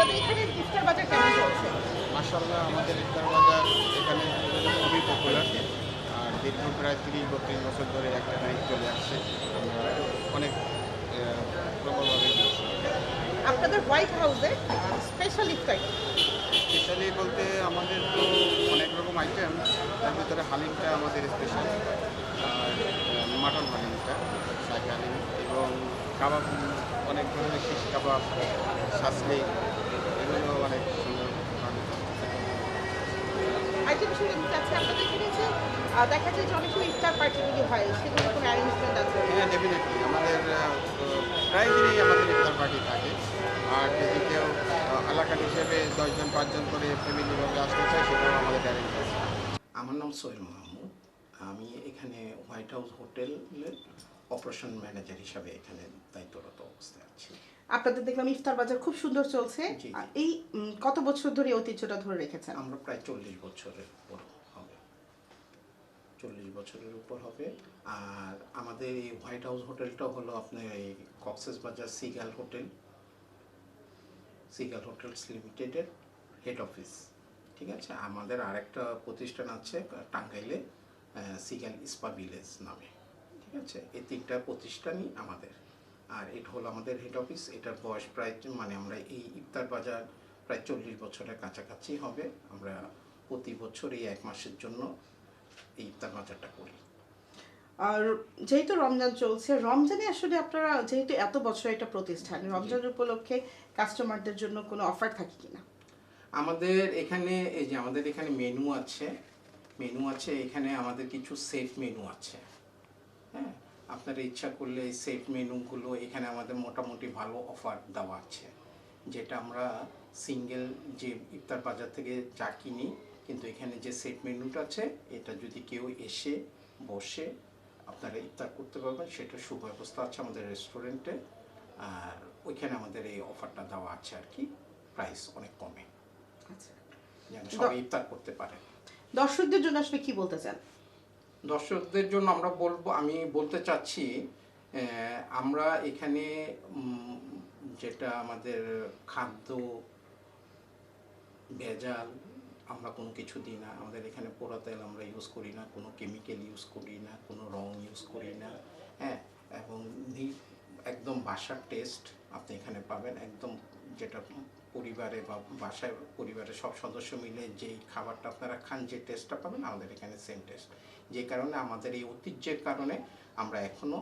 আপনাদের এখানে ইফতার বাজার কেমন চলছে? মাশাআল্লাহ আমাদের ইফতার বাজার এখানে খুবই পপুলার। আর দীর্ঘ প্রায় ৩০-৩২ বছর ধরে একটা লাইন চলে আসছে। আমরা অনেক প্রবলভাবে দিচ্ছি। আপনাদের হোয়াইট হাউসে স্পেশাল ইফতার কি? স্পেশালি বলতে আমাদের তো অনেক রকম আইটেম, তার ভিতরে হালিমটা আমাদের স্পেশাল। আর মাটন হালিমটা, শাহী হালিম এবং কাবাব, অনেক ধরনের শিশ কাবাব, সাসলি, এগুলো অনেক সুন্দর রান্না। আরেকটা বিষয় জানতে চাচ্ছি আপনাদের এখানে যে দেখা যায় যে অনেক সময় ইফতার পার্টিগুলি হয় সেগুলো কোনো অ্যারেঞ্জমেন্ট আছে? হ্যাঁ, ডেফিনেটলি আমাদের প্রায় দিনই আমাদের ইফতার পার্টি থাকে। আর যদি কেউ এলাকার হিসেবে ১০ জন ৫ জন করে ফ্যামিলিভাবে আসতে চায়, সেটাও আমাদের অ্যারেঞ্জ আছে। আমার নাম সোহেল মাহমুদ। আমি এখানে হোয়াইট হাউস হোটেলের অপারেশন ম্যানেজার হিসাবে এখানে দায়িত্বরত অবস্থায় আছি। আপনাদের দেখলাম ইফতার বাজার খুব সুন্দর চলছে। জি, জি। এই কত বছর ধরে এই ঐতিহ্যটা ধরে রেখেছেন? আমরা প্রায় ৪০ বছরের উপর হবে, ৪০ বছরের উপর হবে। আর আমাদের এই হোয়াইট হাউস হোটেলটা হলো আপনার এই কক্সবাজার সিগাল হোটেলস লিমিটেডের হেড অফিস। ঠিক আছে, আমাদের আরেকটা প্রতিষ্ঠান আছে টাঙ্গাইলে, সিগাল ইস্পা ভিলেজ নামে। ঠিক আছে, এই তিনটা প্রতিষ্ঠানই আমাদের। আর এটা হলো আমাদের হেড অফিস। এটার বয়স প্রায় মানে আমরা এই ইফতার বাজার প্রায় ৪০ বছরের কাছাকাছি হবে। আমরা প্রতি বছর এই ১ মাসের জন্য এই ইফতার বাজারটা করি। আর যেহেতু রমজান চলছে, রমজানে আসলে আপনারা যেহেতু এত বছর একটা প্রতিষ্ঠান, রমজান উপলক্ষে কাস্টমারদের জন্য কোনো অফার থাকে কিনা? আমাদের এখানে এই যে আমাদের এখানে মেনু আছে এখানে আমাদের কিছু সেট মেনু আছে। হ্যাঁ, আপনারা ইচ্ছা করলে এই সেট মেনুগুলো এখানে আমাদের মোটামুটি ভালো অফার দেওয়া আছে, যেটা আমরা সিঙ্গেল যে ইফতার বাজার থেকে যা কিনি, কিন্তু এখানে যে সেট মেনুটা আছে এটা যদি কেউ এসে বসে আপনারা ইফতার করতে পারবেন, সেটা সুব্যবস্থা আছে আমাদের রেস্টুরেন্টে। আর ওইখানে আমাদের এই অফারটা দেওয়া আছে আর কি, প্রাইস অনেক কমে, আচ্ছা, যেন সবাই ইফতার করতে পারে। দর্শকদের জন্য আসলে কি বলতে চান? দর্শকদের জন্য আমি বলতে চাচ্ছি, আমরা এখানে যেটা আমাদের খাদ্য ভেজাল আমরা কোনো কিছু দিই না। আমাদের এখানে পোড়া তেল আমরা ইউজ করি না, কোনো কেমিক্যাল ইউজ করি না, কোনো রং ইউজ করি না। হ্যাঁ, এবং একদম বাসার টেস্ট আপনি এখানে পাবেন, একদম যেটা পরিবারে বা বাসায় পরিবারের সব সদস্য মিলে যেই খাবারটা আপনারা খান, যে টেস্টটা পাবেন আমাদের এখানে সেম টেস্ট। যে কারণে আমাদের এই ঐতিহ্যের কারণে আমরা এখনও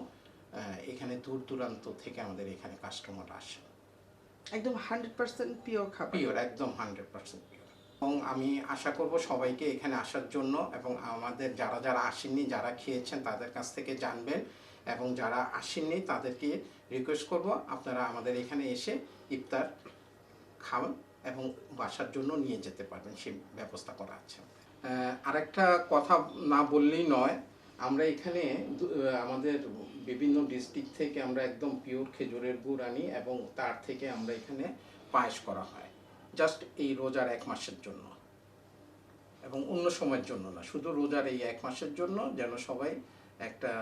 এখানে দূর দূরান্ত থেকে আমাদের এখানে কাস্টমার আসে। একদম 100% পিওর খাবার। পিওর, একদম 100% পিওর। এবং আমি আশা করব সবাইকে এখানে আসার জন্য, এবং আমাদের যারা যারা আসেননি, যারা খেয়েছেন তাদের কাছ থেকে জানবেন, এবং যারা আসেননি তাদেরকে রিকোয়েস্ট করব আপনারা আমাদের এখানে এসে ইফতার খাওয়ান এবং বাসার জন্য নিয়ে যেতে পারবেন, সেই ব্যবস্থা করা আছে। আরেকটা কথা না বললেই নয়, আমরা এখানে আমাদের বিভিন্ন ডিস্ট্রিক্ট থেকে আমরা একদম পিওর খেজুরের গুড় আনি, এবং তার থেকে আমরা এখানে পায়েস করা হয় জাস্ট এই রোজার ১ মাসের জন্য, এবং অন্য সময়ের জন্য না, শুধু রোজার এই ১ মাসের জন্য, যেন সবাই একটা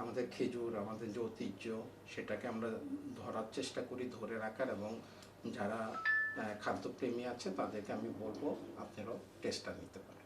আমাদের খেজুর, আমাদের যে ঐতিহ্য, সেটাকে আমরা ধরার চেষ্টা করি, ধরে রাখার। এবং যারা খাদ্যপ্রেমী আছে তাদেরকে আমি বলবো আপনারাও টেস্টটা নিতে পারেন।